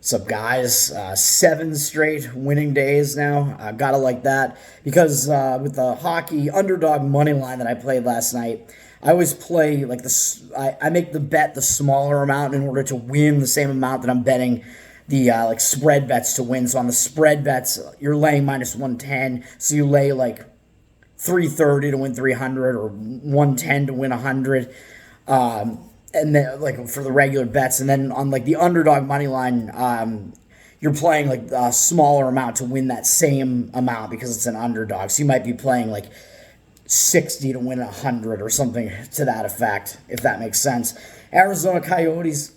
What's up, guys? 7 straight winning days now. Gotta like that because with the hockey underdog money line that I played last night, I always play like I make the bet the smaller amount in order to win the same amount that I'm betting the like spread bets to win. So on the spread bets, you're laying minus 110, so you lay like 330 to win 300 or 110 to win 100. And then like for the regular bets, and then on like the underdog money line, you're playing like a smaller amount to win that same amount because it's an underdog. So you might be playing like 60 to win 100 or something to that effect, if that makes sense. Arizona Coyotes,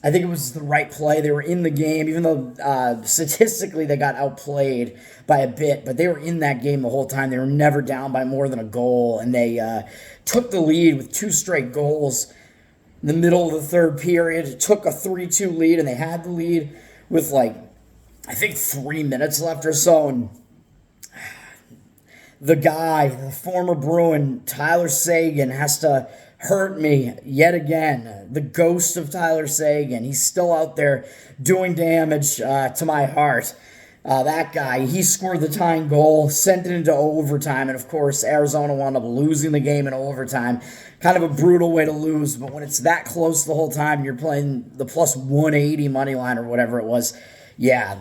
I think it was the right play. They were in the game, even though statistically they got outplayed by a bit, but they were in that game the whole time. They were never down by more than a goal, and they took the lead with 2 straight goals in the middle of the third period. It took a 3-2 lead, and they had the lead with like, I think 3 minutes left or so, and the former Bruin, Tyler Seguin, has to hurt me yet again. The ghost of Tyler Seguin. He's still out there doing damage to my heart. That guy, he scored the tying goal, sent it into overtime, and of course, Arizona wound up losing the game in overtime. Kind of a brutal way to lose, but when it's that close the whole time, you're playing the plus 180 money line or whatever it was. Yeah,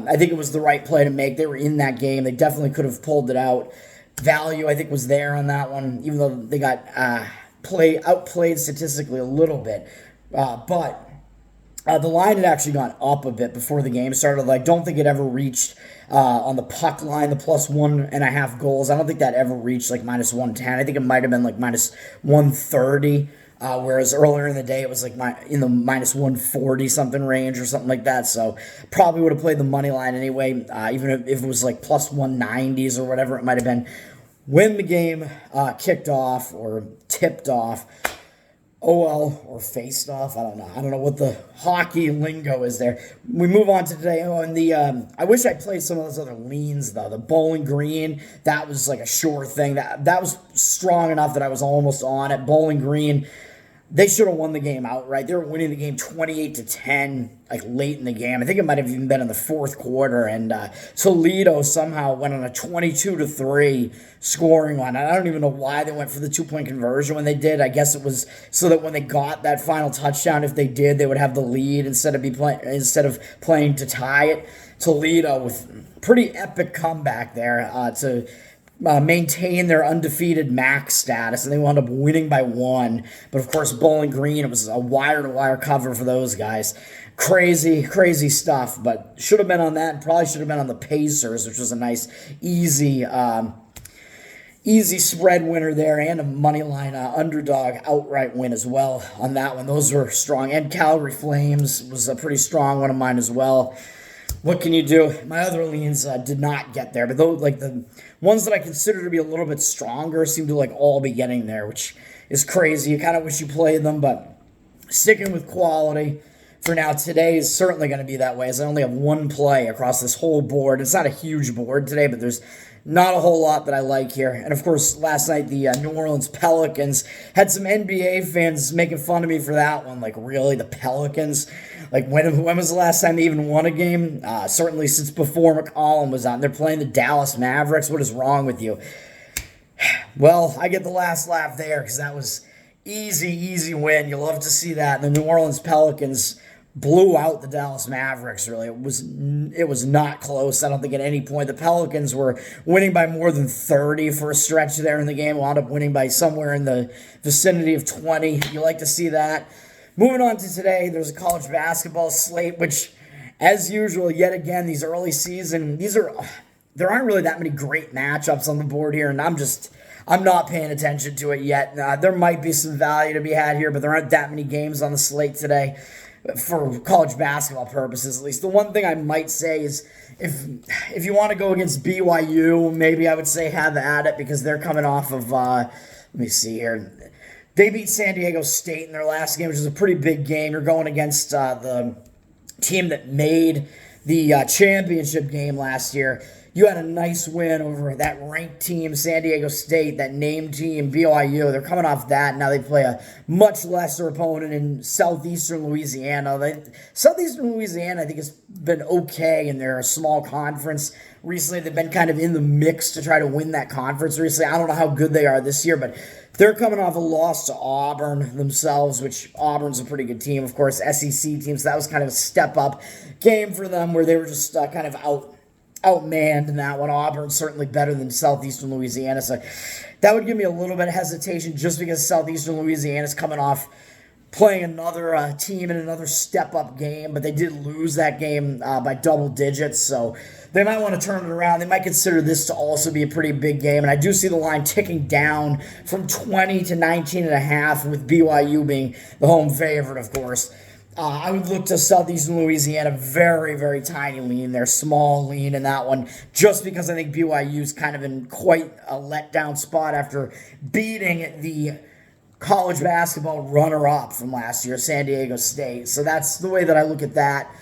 I think it was the right play to make. They were in that game. They definitely could have pulled it out. Value, I think, was there on that one, even though they got outplayed statistically a little bit. But the line had actually gone up a bit before the game started. I don't think it ever reached on the puck line, the plus 1.5 goals. I don't think that ever reached like minus 110. I think it might have been like minus 130. Whereas earlier in the day, it was like in the minus 140 something range or something like that. So probably would have played the money line anyway, even if it was like plus 190s or whatever it might have been when the game kicked off or tipped off. Or faced off. I don't know. I don't know what the hockey lingo is there. We move on to today. Oh, and I wish I played some of those other leans though. The Bowling Green, that was like a sure thing. That was strong enough that I was almost on it. Bowling Green, they should have won the game outright. They were winning the game 28-10, like late in the game. I think it might have even been in the fourth quarter. And Toledo somehow went on a 22-3 scoring line. I don't even know why they went for the 2-point conversion when they did. I guess it was so that when they got that final touchdown, if they did, they would have the lead instead of playing to tie it. Toledo with pretty epic comeback there to maintain their undefeated max status, and they wound up winning by 1. But of course, Bowling Green, it was a wire-to-wire cover for those guys. Crazy, crazy stuff, but should have been on that, and probably should have been on the Pacers, which was a nice, easy spread winner there, and a moneyline underdog outright win as well on that one. Those were strong, and Calgary Flames was a pretty strong one of mine as well. What can you do? My other leans did not get there, but those, like the ones that I consider to be a little bit stronger, seem to like all be getting there, which is crazy. You kind of wish you played them, but sticking with quality for now. Today is certainly going to be that way, as I only have one play across this whole board. It's not a huge board today, but there's not a whole lot that I like here. And of course, last night the New Orleans Pelicans had some NBA fans making fun of me for that one. Like, really, the Pelicans? Like, when was the last time they even won a game? Certainly since before McCollum was on. They're playing the Dallas Mavericks. What is wrong with you? Well, I get the last laugh there because that was easy win. You love to see that. And the New Orleans Pelicans blew out the Dallas Mavericks, really. It was not close, I don't think, at any point. The Pelicans were winning by more than 30 for a stretch there in the game. Wound up winning by somewhere in the vicinity of 20. You like to see that. Moving on to today, there's a college basketball slate, which, as usual, yet again, these early season, there aren't really that many great matchups on the board here, and I'm not paying attention to it yet. There might be some value to be had here, but there aren't that many games on the slate today for college basketball purposes, at least. The one thing I might say is if you want to go against BYU, maybe I would say have at it, because they're coming off of, let me see here. They beat San Diego State in their last game, which is a pretty big game. You're going against the team that made the championship game last year. you had a nice win over that ranked team, San Diego State, that named team, BYU. They're coming off that. Now they play a much lesser opponent in Southeastern Louisiana. Southeastern Louisiana, I think, has been okay in their small conference. Recently, they've been kind of in the mix to try to win that conference recently. I don't know how good they are this year, but they're coming off a loss to Auburn themselves, which Auburn's a pretty good team, of course, SEC team. So that was kind of a step-up game for them where they were just kind of outmanned in that one. Auburn's certainly better than Southeastern Louisiana. So that would give me a little bit of hesitation just because Southeastern Louisiana's coming off playing another team in another step-up game, but they did lose that game by double digits, so they might want to turn it around. They might consider this to also be a pretty big game, and I do see the line ticking down from 20 to 19.5, with BYU being the home favorite, of course. I would look to Southeastern Louisiana, very, very tiny lean there, small lean in that one, just because I think BYU's kind of in quite a letdown spot after beating the college basketball runner-up from last year, San Diego State. So that's the way that I look at that.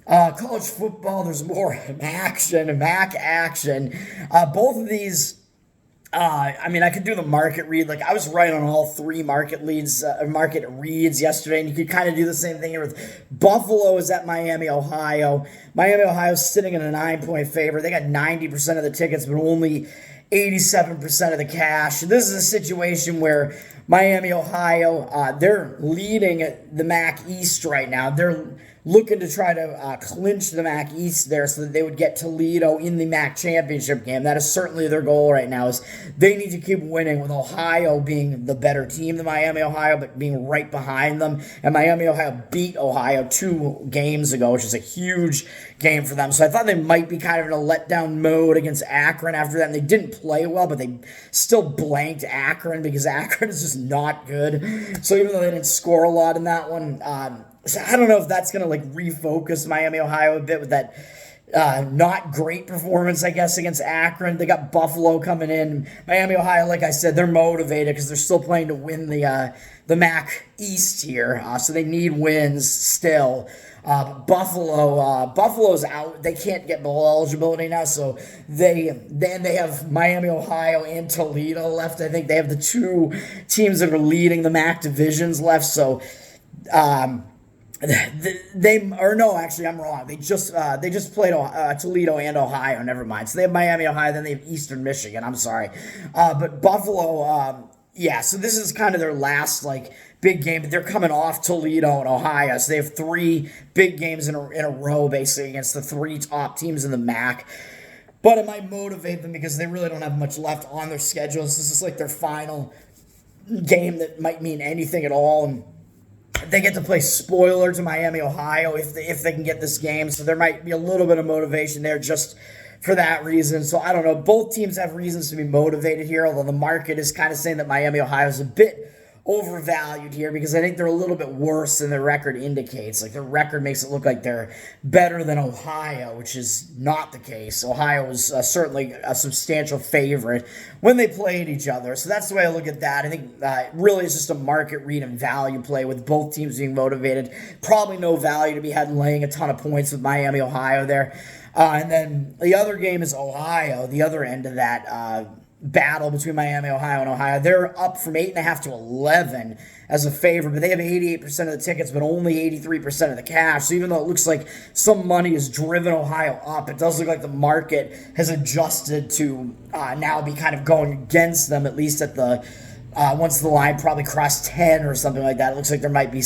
College football, there's more MAC action. Both of these, I could do the market read. Like, I was right on all three market reads yesterday, and you could kind of do the same thing here with Buffalo is at Miami, Ohio. Miami, Ohio's sitting in a 9-point favor. They got 90% of the tickets, but only 87% of the cash. This is a situation where Miami, Ohio, they're leading the MAC East right now. They're looking to try to clinch the MAC East there so that they would get Toledo in the MAC championship game. That is certainly their goal right now, is they need to keep winning, with Ohio being the better team than Miami, Ohio, but being right behind them. And Miami, Ohio beat Ohio 2 games ago, which is a huge game for them. So I thought they might be kind of in a letdown mode against Akron after that. And they didn't play well, but they still blanked Akron because Akron is just not good. So even though they didn't score a lot in that one, so I don't know if that's going to refocus Miami, Ohio a bit with that not great performance, I guess, against Akron. They got Buffalo coming in. Miami, Ohio, like I said, they're motivated because they're still playing to win the MAC East here. So they need wins still. Buffalo's out. They can't get bowl eligibility now, so they have Miami, Ohio, and Toledo left. I think they have the 2 teams that are leading the MAC divisions left. So I'm wrong. They just played Toledo and Ohio. Never mind. So they have Miami, Ohio, then they have Eastern Michigan. I'm sorry, but Buffalo. So this is kind of their last big game, but they're coming off Toledo and Ohio, so they have 3 big games in a row basically against the 3 top teams in the MAC. But it might motivate them because they really don't have much left on their schedule. This is their final game that might mean anything at all, and they get to play spoiler to Miami, Ohio if they can get this game. So there might be a little bit of motivation there just for that reason. So I don't know. Both teams have reasons to be motivated here, although the market is kind of saying that Miami, Ohio is a bit overvalued here because I think they're a little bit worse than their record indicates. Their record makes it look like they're better than Ohio, which is not the case. Ohio was certainly a substantial favorite when they played each other. So that's the way I look at that. I think really it's just a market read and value play with both teams being motivated. Probably no value to be had laying a ton of points with Miami, Ohio there. And then the other game is Ohio, the other end of that battle between Miami, Ohio, and Ohio. They're up from 8.5 to 11 as a favorite, but they have 88% of the tickets, but only 83% of the cash. So even though it looks like some money has driven Ohio up, it does look like the market has adjusted to now be kind of going against them, at least at the once the line probably crossed 10 or something like that. It looks like there might be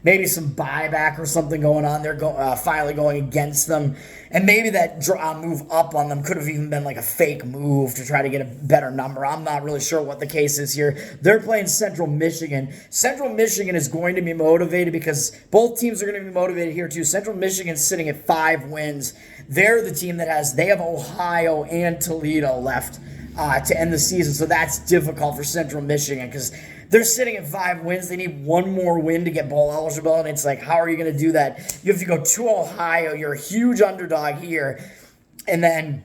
maybe some buyback or something going on there, finally going against them. And maybe that move up on them could have even been a fake move to try to get a better number. I'm not really sure what the case is here. They're playing Central Michigan. Central Michigan is going to be motivated because both teams are going to be motivated here too. Central Michigan's sitting at 5 wins. They're the team that they have Ohio and Toledo left to end the season. So that's difficult for Central Michigan because they're sitting at 5 wins. They need one more win to get bowl eligible, and it's how are you going to do that? You have to go to Ohio. You're a huge underdog here, and then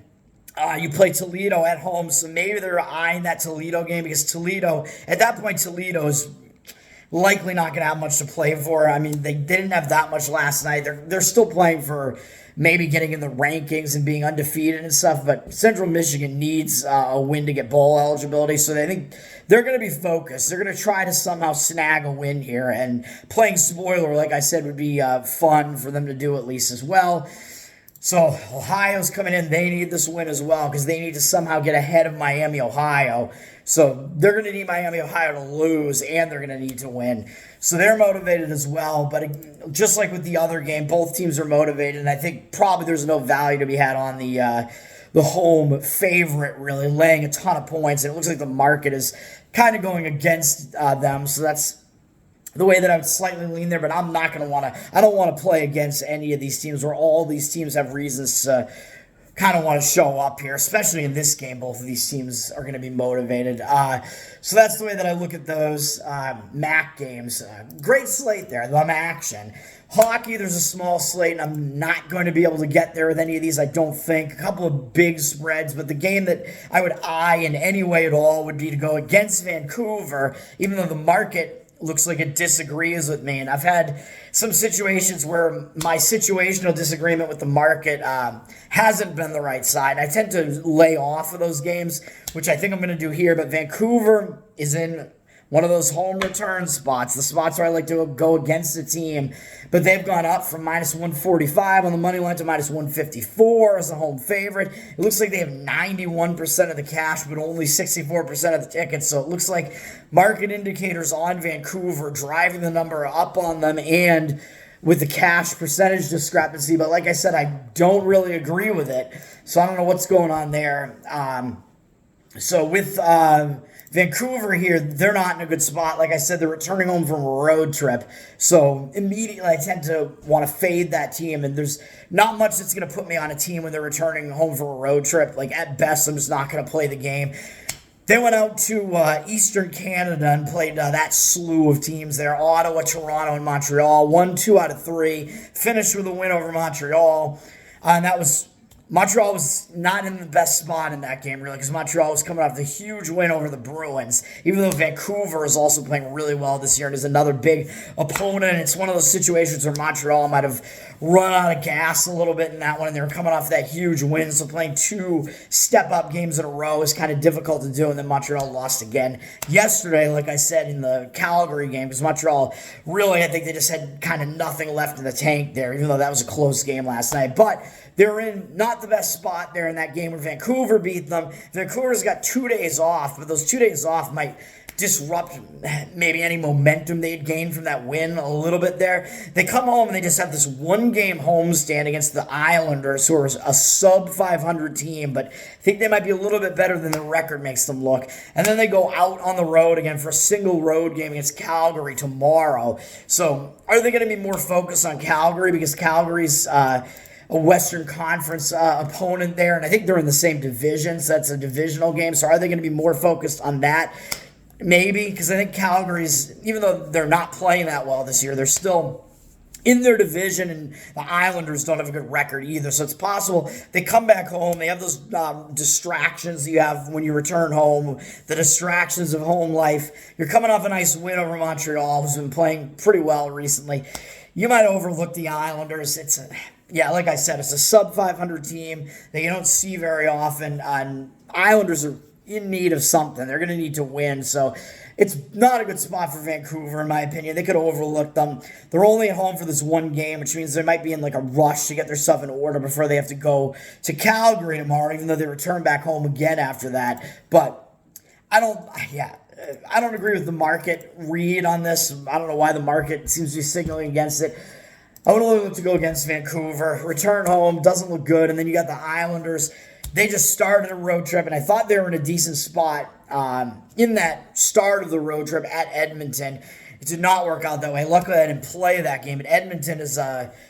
you play Toledo at home, so maybe they're eyeing that Toledo game because Toledo, at that point, Toledo's likely not going to have much to play for. I mean, they didn't have that much last night. They're still playing for maybe getting in the rankings and being undefeated and stuff, but Central Michigan needs a win to get bowl eligibility, so I think they're going to be focused. They're going to try to somehow snag a win here, and playing spoiler, like I said, would be fun for them to do at least as well. So Ohio's coming in. They need this win as well because they need to somehow get ahead of Miami, Ohio. So they're going to need Miami, Ohio to lose, and they're going to need to win. So they're motivated as well. But just like with the other game, both teams are motivated. And I think probably there's no value to be had on the home favorite, really, laying a ton of points. And it looks like the market is kind of going against them. So that's the way that I would slightly lean there, but I'm not going to I don't want to play against any of these teams where all these teams have reasons to kind of want to show up here, especially in this game. Both of these teams are going to be motivated. So that's the way that I look at those MAC games. Great slate there, the action. Hockey, there's a small slate, and I'm not going to be able to get there with any of these, I don't think. A couple of big spreads, but the game that I would eye in any way at all would be to go against Vancouver, even though the market looks like it disagrees with me. And I've had some situations where my situational disagreement with the market hasn't been the right side. I tend to lay off of those games, which I think I'm going to do here. But Vancouver is in one of those home return spots, the spots where I like to go against the team. But they've gone up from minus 145 on the money line to minus 154 as a home favorite. It looks like they have 91% of the cash, but only 64% of the tickets. So it looks like market indicators on Vancouver driving the number up on them, and with the cash percentage discrepancy. But like I said, I don't really agree with it. So I don't know what's going on there. So with Vancouver here, they're not in a good spot. Like I said, they're returning home from a road trip. So immediately I tend to want to fade that team. And there's not much that's going to put me on a team when they're returning home from a road trip. Like at best, I'm just not going to play the game. They went out to Eastern Canada and played that slew of teams there. Ottawa, Toronto, and Montreal. Won 2 out of 3. Finished with a win over Montreal. And Montreal was not in the best spot in that game, really, because Montreal was coming off the huge win over the Bruins, even though Vancouver is also playing really well this year and is another big opponent. It's one of those situations where Montreal might have run out of gas a little bit in that one, and they were coming off that huge win, so playing 2 step-up games in a row is kind of difficult to do, and then Montreal lost again yesterday, like I said, in the Calgary game, because Montreal really, I think they just had kind of nothing left in the tank there, even though that was a close game last night. But they're in not the best spot there in that game where Vancouver beat them. Vancouver's got 2 days off, but those 2 days off might disrupt maybe any momentum they had gained from that win a little bit there. They come home and they just have this 1-game homestand against the Islanders, who are a sub-500 team, but I think they might be a little bit better than the record makes them look. And then they go out on the road again for a single road game against Calgary tomorrow. So are they going to be more focused on Calgary because Calgary's a Western Conference opponent there, and I think they're in the same division, so that's a divisional game. So are they going to be more focused on that? Maybe, because I think Calgary's, even though they're not playing that well this year, they're still in their division, and the Islanders don't have a good record either. So it's possible they come back home. They have those distractions that you have when you return home, the distractions of home life. You're coming off a nice win over Montreal, who's been playing pretty well recently. You might overlook the Islanders. Like I said, it's a sub-500 team that you don't see very often. Islanders are in need of something. They're going to need to win. So it's not a good spot for Vancouver, in my opinion. They could have overlooked them. They're only at home for this 1 game, which means they might be in like a rush to get their stuff in order before they have to go to Calgary tomorrow, even though they return back home again after that. But I don't agree with the market read on this. I don't know why the market seems to be signaling against it. I would only look to go against Vancouver. Return home, doesn't look good. And then you got the Islanders. They just started a road trip, and I thought they were in a decent spot in that start of the road trip at Edmonton. It did not work out that way. Luckily, I didn't play that game, but Edmonton has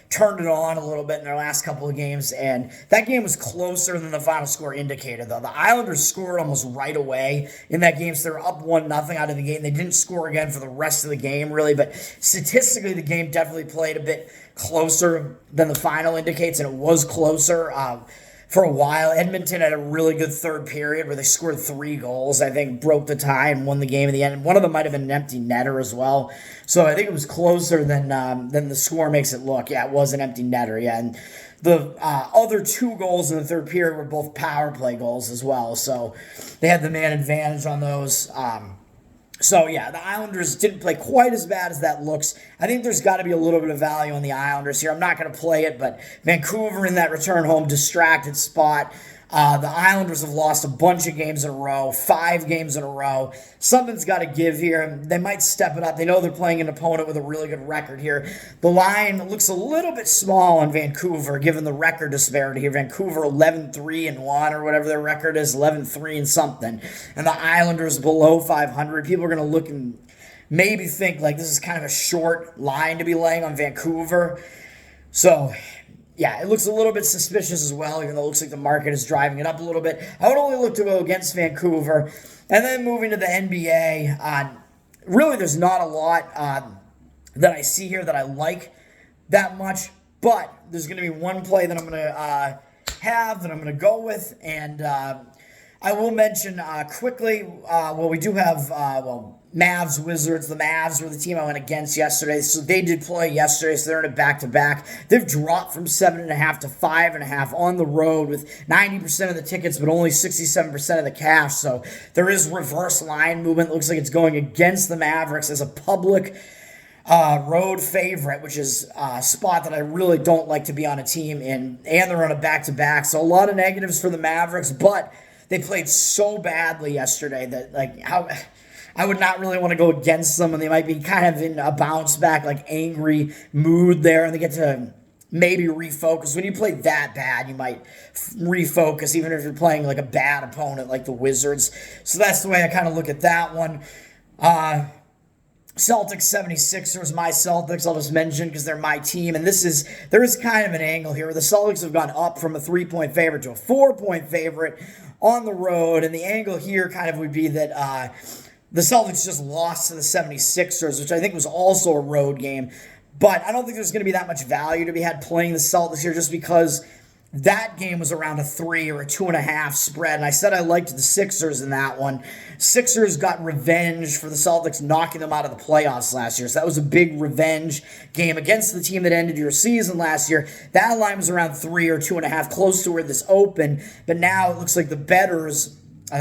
turned it on a little bit in their last couple of games, and that game was closer than the final score indicated, though. The Islanders scored almost right away in that game, so they were up 1-0 out of the game. They didn't score again for the rest of the game, really, but statistically, the game definitely played a bit closer than the final indicates, and it was closer. for a while. Edmonton had a really good third period where they scored 3 goals. I think broke the tie and won the game in the end. One of them might have been an empty netter as well. So I think it was closer than the score makes it look. Yeah, it was an empty netter. Yeah, and the other 2 goals in the third period were both power play goals as well. So they had the man advantage on those. So, yeah, the Islanders didn't play quite as bad as that looks. I think there's got to be a little bit of value on the Islanders here. I'm not going to play it, but Vancouver in that return home distracted spot. The Islanders have lost a bunch of games in a row, 5 games in a row. Something's got to give here. They might step it up. They know they're playing an opponent with a really good record here. The line looks a little bit small on Vancouver, given the record disparity here. Vancouver 11-3-1 or whatever their record is, 11-3 and something. And the Islanders below 500. People are going to look and maybe think like this is kind of a short line to be laying on Vancouver. So, yeah, it looks a little bit suspicious as well, even though it looks like the market is driving it up a little bit. I would only look to go against Vancouver. And then moving to the NBA, really there's not a lot that I see here that I like that much, but there's going to be one play that I'm going to have that I'm going to go with, and I will mention quickly, we do have, Mavs, Wizards. The Mavs were the team I went against yesterday, so they did play yesterday, so they're in a back-to-back. They've dropped from 7.5 to 5.5 on the road with 90% of the tickets, but only 67% of the cash, so there is reverse line movement. It looks like it's going against the Mavericks as a public road favorite, which is a spot that I really don't like to be on a team in, and they're on a back-to-back, so a lot of negatives for the Mavericks, but they played so badly yesterday that, I would not really want to go against them, and they might be kind of in a bounce back, angry mood there, and they get to maybe refocus. When you play that bad, you might refocus, even if you're playing a bad opponent like the Wizards. So that's the way I kind of look at that one. Celtics 76ers, my Celtics, I'll just mention because they're my team, and there is kind of an angle here where the Celtics have gone up from a 3-point favorite to a 4-point favorite on the road, and the angle here kind of would be that the Celtics just lost to the 76ers, which I think was also a road game. But I don't think there's going to be that much value to be had playing the Celtics here just because that game was around a 3 or a 2.5 spread. And I said I liked the Sixers in that one. Sixers got revenge for the Celtics knocking them out of the playoffs last year. So that was a big revenge game against the team that ended your season last year. That line was around 3 or 2.5, close to where this opened. But now it looks like the bettors,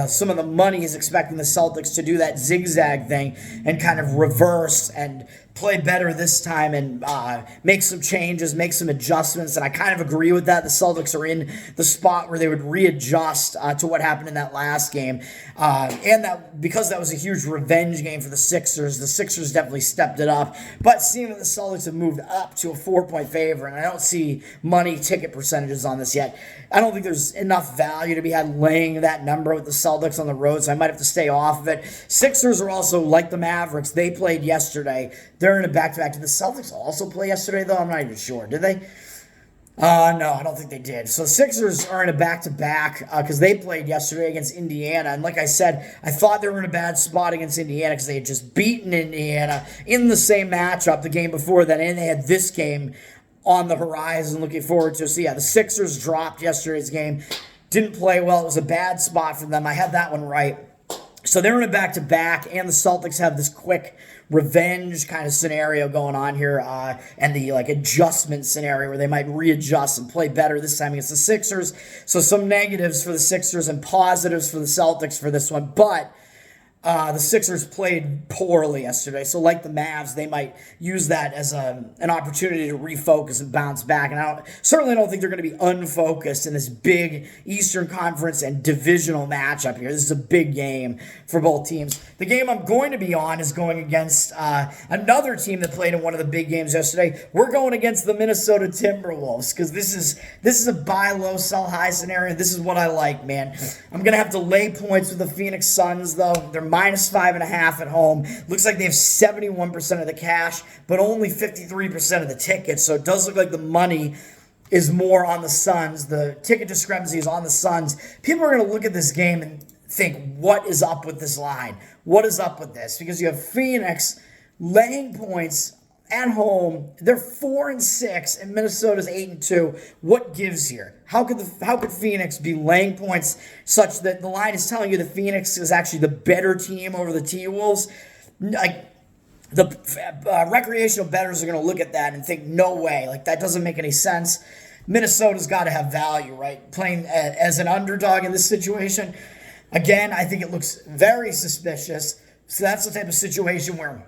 some of the money is expecting the Celtics to do that zigzag thing and kind of reverse and play better this time and make some changes, make some adjustments, and I kind of agree with that. The Celtics are in the spot where they would readjust to what happened in that last game, and that because that was a huge revenge game for the Sixers definitely stepped it up, but seeing that the Celtics have moved up to a 4-point favorite, and I don't see money ticket percentages on this yet, I don't think there's enough value to be had laying that number with the Celtics on the road, so I might have to stay off of it. Sixers are also like the Mavericks. They played yesterday. They're in a back-to-back. Did the Celtics also play yesterday, though? I'm not even sure. Did they? No, I don't think they did. So the Sixers are in a back-to-back because they played yesterday against Indiana. And like I said, I thought they were in a bad spot against Indiana because they had just beaten Indiana in the same matchup the game before that. And they had this game on the horizon looking forward to. So, yeah, the Sixers dropped yesterday's game. Didn't play well. It was a bad spot for them. I had that one right. So they're in a back-to-back, and the Celtics have this quick revenge kind of scenario going on here, and the adjustment scenario where they might readjust and play better this time against the Sixers. So some negatives for the Sixers and positives for the Celtics for this one, but the Sixers played poorly yesterday, so like the Mavs, they might use that as an opportunity to refocus and bounce back. And I certainly don't think they're going to be unfocused in this big Eastern Conference and divisional matchup here. This is a big game for both teams. The game I'm going to be on is going against another team that played in one of the big games yesterday. We're going against the Minnesota Timberwolves because this is a buy low, sell high scenario. This is what I like, man. I'm going to have to lay points with the Phoenix Suns, though. They're minus 5.5 at home. Looks like they have 71% of the cash, but only 53% of the tickets. So it does look like the money is more on the Suns. The ticket discrepancy is on the Suns. People are going to look at this game and think, what is up with this line? What is up with this? Because you have Phoenix laying points at home. They're 4-6, and Minnesota's 8-2. What gives here? How could Phoenix be laying points such that the line is telling you that Phoenix is actually the better team over the T-Wolves? Like, the recreational bettors are going to look at that and think, no way. Like, that doesn't make any sense. Minnesota's got to have value, right? Playing as an underdog in this situation. Again, I think it looks very suspicious. So that's the type of situation where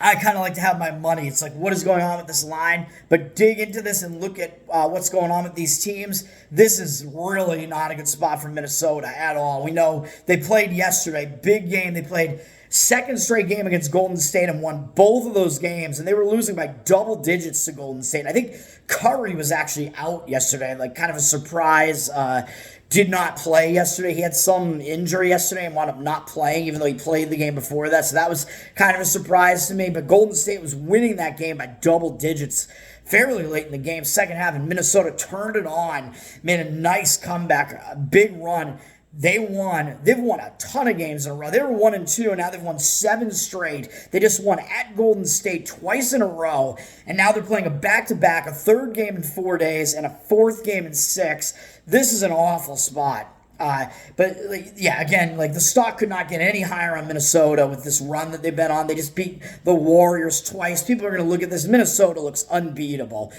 I kind of like to have my money. It's like, what is going on with this line? But dig into this and look at what's going on with these teams. This is really not a good spot for Minnesota at all. We know they played yesterday, big game. They played second straight game against Golden State and won both of those games, and they were losing by double digits to Golden State. I think Curry was actually out yesterday, like kind of a surprise. Did not play yesterday. He had some injury yesterday and wound up not playing, even though he played the game before that. So that was kind of a surprise to me. But Golden State was winning that game by double digits fairly late in the game, second half, and Minnesota turned it on, made a nice comeback, a big run. They've won a ton of games in a row. They were 1-2, and now they've won 7 straight. They just won at Golden State twice in a row, and now they're playing a back-to-back, a third game in 4 days, and a fourth game in 6. This is an awful spot. Again, the stock could not get any higher on Minnesota with this run that they've been on. They just beat the Warriors twice. People are going to look at this. Minnesota looks unbeatable.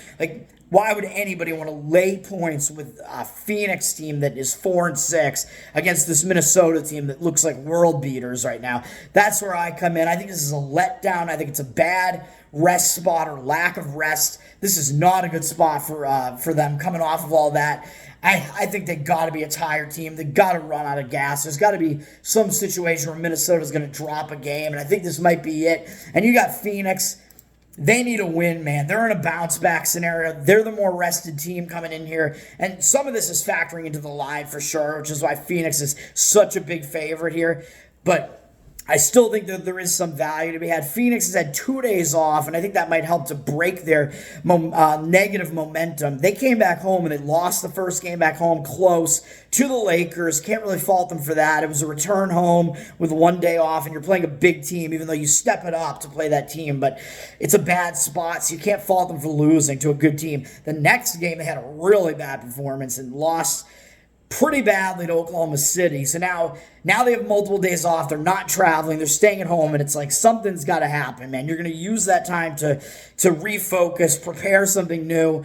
Why would anybody want to lay points with a Phoenix team that is 4-6 against this Minnesota team that looks like world beaters right now? That's where I come in. I think this is a letdown. I think it's a bad rest spot or lack of rest. This is not a good spot for them coming off of all that. I think they got to be a tired team. They got to run out of gas. There's got to be some situation where Minnesota's going to drop a game, and I think this might be it. And you got Phoenix. They need a win, man. They're in a bounce-back scenario. They're the more rested team coming in here. And some of this is factoring into the line for sure, which is why Phoenix is such a big favorite here. But I still think that there is some value to be had. Phoenix has had 2 days off, and I think that might help to break their negative momentum. They came back home, and they lost the first game back home close to the Lakers. Can't really fault them for that. It was a return home with 1 day off, and you're playing a big team, even though you step it up to play that team. But it's a bad spot, so you can't fault them for losing to a good team. The next game, they had a really bad performance and lost pretty badly to Oklahoma City. So now they have multiple days off. They're not traveling. They're staying at home, and it's like something's got to happen, man. You're going to use that time to refocus, prepare something new,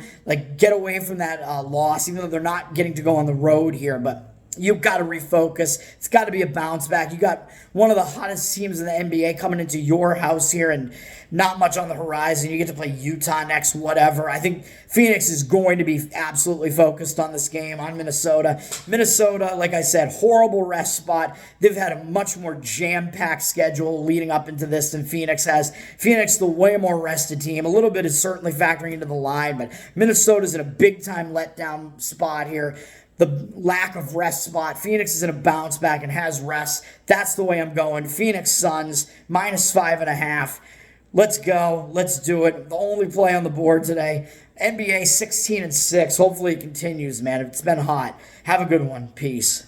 get away from that loss, even though they're not getting to go on the road here. But you've got to refocus. It's got to be a bounce back. You got one of the hottest teams in the NBA coming into your house here, and not much on the horizon. You get to play Utah next, whatever. I think Phoenix is going to be absolutely focused on this game, on Minnesota. Minnesota, like I said, horrible rest spot. They've had a much more jam-packed schedule leading up into this than Phoenix has. Phoenix, the way more rested team. A little bit is certainly factoring into the line, but Minnesota's in a big-time letdown spot here. The lack of rest spot. Phoenix is in a bounce back and has rest. That's the way I'm going. Phoenix Suns, -5.5. Let's go. Let's do it. The only play on the board today. NBA 16-6. Hopefully it continues, man. It's been hot. Have a good one. Peace.